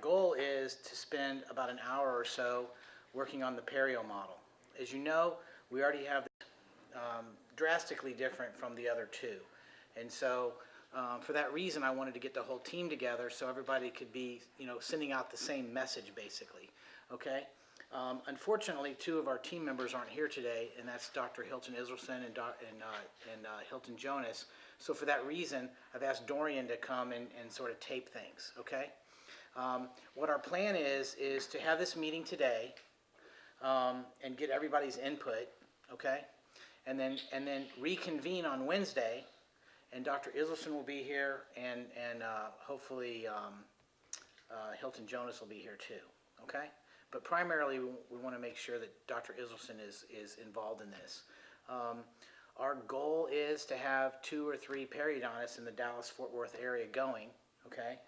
goal is to spend about an hour or so working on the perio model. As you know, we already have drastically different from the other two. And so for that reason, I wanted to get the whole team together so everybody could be, sending out the same message basically, okay? Unfortunately, two of our team members aren't here today, and that's Dr. Hilton Israelson and Hilton Jonas. So for that reason, I've asked Dorian to come and sort of tape things, okay? What our plan is to have this meeting today and get everybody's input, okay? And then reconvene on Wednesday, and Dr. Israelson will be here, and hopefully Hilton Jonas will be here too, okay? But primarily, we want to make sure that Dr. Israelson is involved in this. Our goal is to have 2 or 3 periodontists in the Dallas-Fort Worth area going, okay?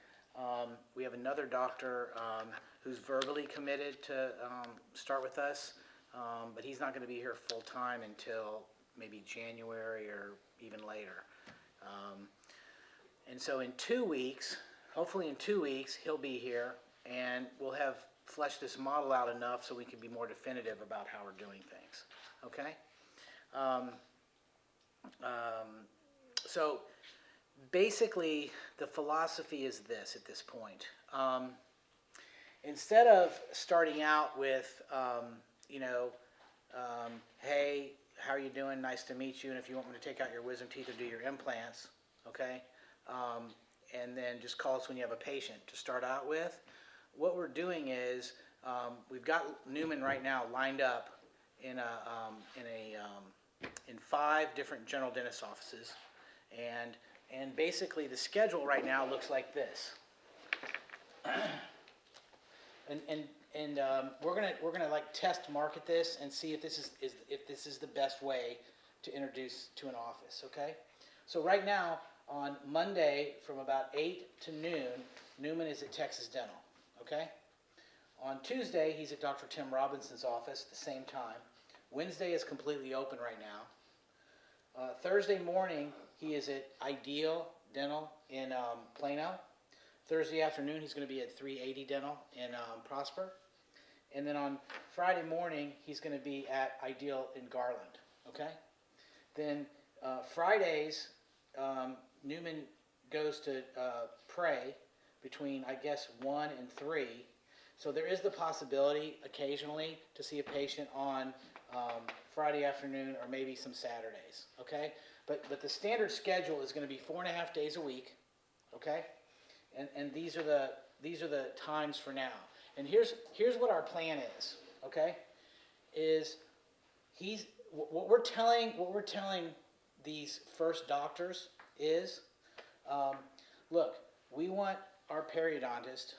We have another doctor who's verbally committed to start with us, but he's not going to be here full-time until maybe January or even later. And so in 2 weeks, hopefully in 2 weeks, he'll be here, and we'll have fleshed this model out enough so we can be more definitive about how we're doing things, okay? So basically, the philosophy is this at this point. Instead of starting out with, hey, how are you doing? Nice to meet you. And if you want me to take out your wisdom teeth or do your implants, okay? And then just call us when you have a patient to start out with. What we're doing is we've got Newman right now lined up in 5 different general dentist offices, and basically the schedule right now looks like this. And we're gonna like test market this and see if this is the best way to introduce to an office. Okay, so right now on Monday from about 8 to noon, Newman is at Texas Dental. Okay, on Tuesday he's at Dr. Tim Robinson's office at the same time. Wednesday is completely open right now. Thursday morning he is at Ideal Dental in Plano. Thursday afternoon he's going to be at 380 Dental in Prosper. And then on Friday morning he's going to be at Ideal in Garland. Okay? Then Fridays Newman goes to pray between, I guess, 1 and 3. So there is the possibility occasionally to see a patient on Friday afternoon or maybe some Saturdays. Okay? But the standard schedule is going to be 4.5 days a week. Okay? And these are the times for now. And here's what our plan is. Okay, what we're telling these first doctors is, look, we want our periodontist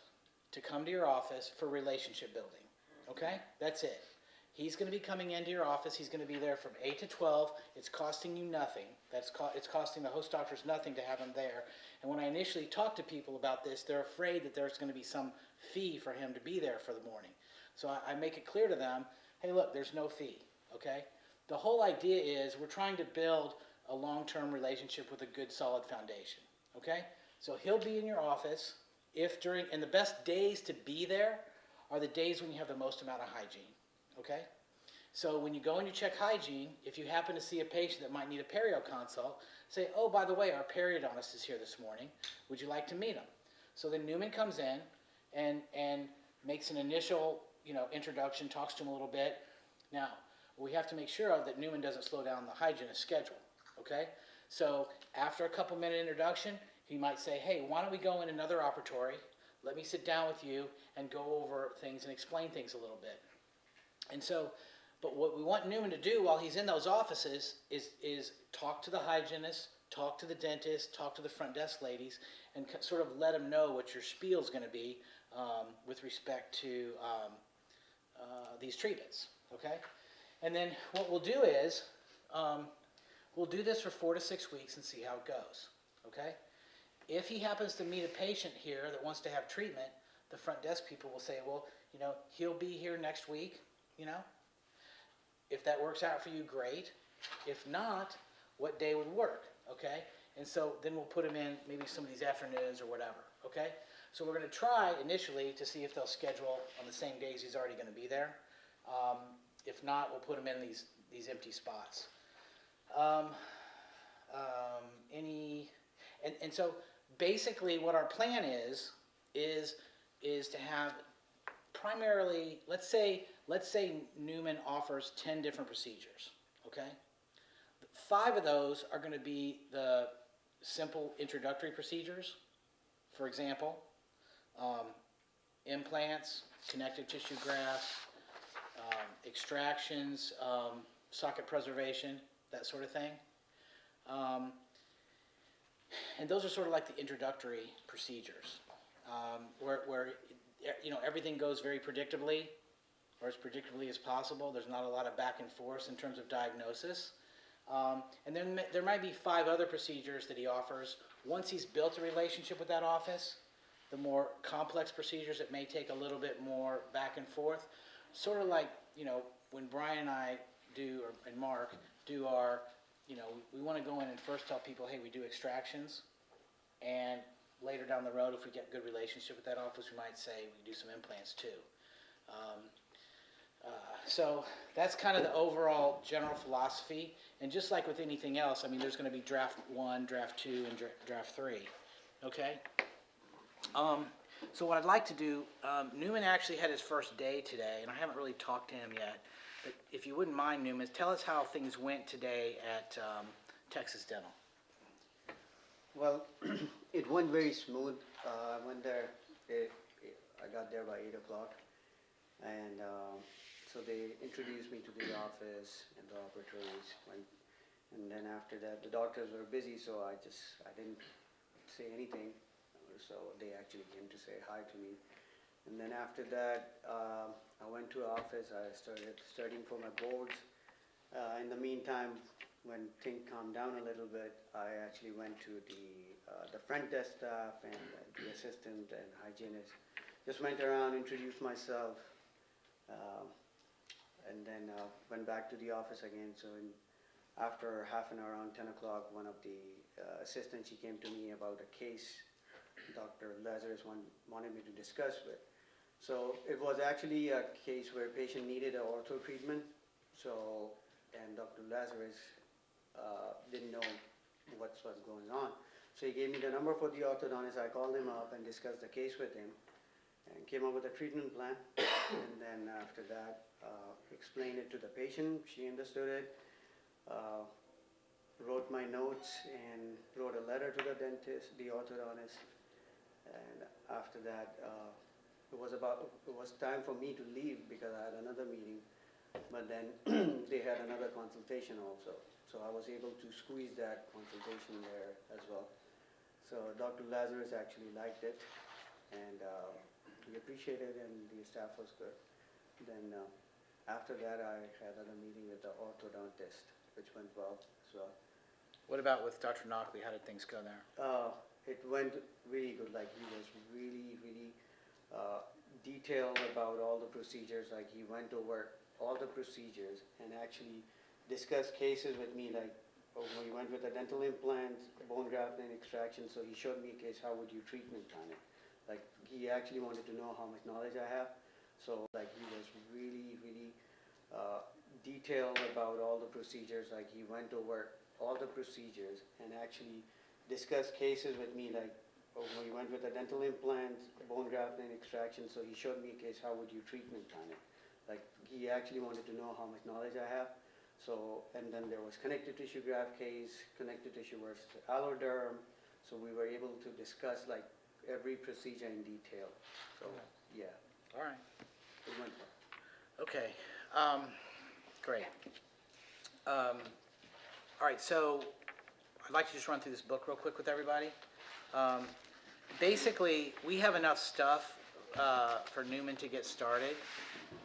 to come to your office for relationship building. Okay, that's it. He's going to be coming into your office. He's going to be there from 8 to 12. It's costing you nothing. It's costing the host doctors nothing to have him there. And when I initially talked to people about this, they're afraid that there's going to be some fee for him to be there for the morning. So I make it clear to them, hey, look, there's no fee, okay? The whole idea is we're trying to build a long-term relationship with a good, solid foundation, okay? So he'll be in your office and the best days to be there are the days when you have the most amount of hygiene, okay? So when you go and you check hygiene, if you happen to see a patient that might need a perio consult, say, oh, by the way, our periodontist is here this morning. Would you like to meet him? So then Newman comes in and makes an initial, introduction, talks to him a little bit. Now, we have to make sure that Newman doesn't slow down the hygienist schedule, okay? So after a couple-minute introduction, he might say, hey, why don't we go in another operatory? Let me sit down with you and go over things and explain things a little bit. And so, but what we want Newman to do while he's in those offices is talk to the hygienist, talk to the dentist, talk to the front desk ladies, and sort of let them know what your spiel is going to be with respect to these treatments, okay? And then what we'll do is we'll do this for 4 to 6 weeks and see how it goes, okay? If he happens to meet a patient here that wants to have treatment, the front desk people will say, well, he'll be here next week, If that works out for you, great. If not, what day would work, okay? And so then we'll put him in maybe some of these afternoons or whatever, okay? So we're going to try initially to see if they'll schedule on the same days he's already going to be there. If not, we'll put him in these empty spots. And so basically what our plan is to have primarily, let's say Newman offers 10 different procedures, okay? 5 of those are going to be the simple introductory procedures. For example, implants, connective tissue grafts, extractions, socket preservation, that sort of thing. And those are sort of like the introductory procedures, where everything goes very predictably, or as predictably as possible. There's not a lot of back and forth in terms of diagnosis. And then there might be 5 other procedures that he offers. Once he's built a relationship with that office, the more complex procedures, it may take a little bit more back and forth. Sort of like, when Brian and I do, and Mark, do our, we want to go in and first tell people, hey, we do extractions. And later down the road, if we get a good relationship with that office, we might say we do some implants too. So that's kind of the overall general philosophy. And just like with anything else, there's going to be draft 1, draft 2, and draft 3. Okay? So what I'd like to do, Newman actually had his first day today, and I haven't really talked to him yet. But if you wouldn't mind, Newman, tell us how things went today at Texas Dental. Well, it went very smooth. I went there, I got there by 8 o'clock, and so they introduced me to the office and the operatories, and then after that, the doctors were busy, so I didn't say anything, so they actually came to say hi to me. And then after that, I went to office, I started studying for my boards. In the meantime, when things calmed down a little bit, I actually went to the front desk staff and the assistant and hygienist. Just went around, introduced myself, and then went back to the office again. So after half an hour, around 10 o'clock, one of the assistants, she came to me about a case Dr. Lazarus wanted me to discuss with. So it was actually a case where a patient needed an ortho treatment. So, and Dr. Lazarus didn't know what was going on. So he gave me the number for the orthodontist. I called him up and discussed the case with him and came up with a treatment plan. And then after that, explained it to the patient. She understood it, wrote my notes and wrote a letter to the dentist, the orthodontist. And after that, it was time for me to leave because I had another meeting, but then they had another consultation also. So I was able to squeeze that consultation there as well. So Dr. Lazarus actually liked it, and he appreciated it, and the staff was good. Then after that, I had another meeting with the orthodontist, which went well as well. What about with Dr. Knockley? How did things go there? It went really good. Like, he was really, really detailed about all the procedures. Like, he went over all the procedures and actually discussed cases with me. Like, when we went with the dental implants, bone graft and extraction, so he showed me a case, how would you treatment plan it? Like, he actually wanted to know how much knowledge I have. So, like, he was really, really detailed about all the procedures. Like, he went over all the procedures and actually discussed cases with me. Like, when we went with the dental implants, bone graft and extraction, so he showed me a case, how would you treatment plan it? Like, he actually wanted to know how much knowledge I have. So, and then there was connective tissue graft case, connective tissue versus alloderm. So we were able to discuss like every procedure in detail. So, yeah. All right. It went well. Okay. Great. All right, so I'd like to just run through this book real quick with everybody. Basically, we have enough stuff for Newman to get started,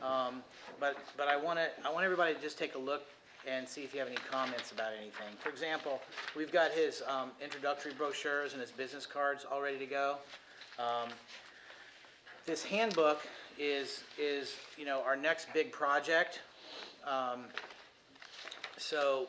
but I want everybody to just take a look and see if you have any comments about anything. For example, we've got his introductory brochures and his business cards all ready to go. This handbook is our next big project. So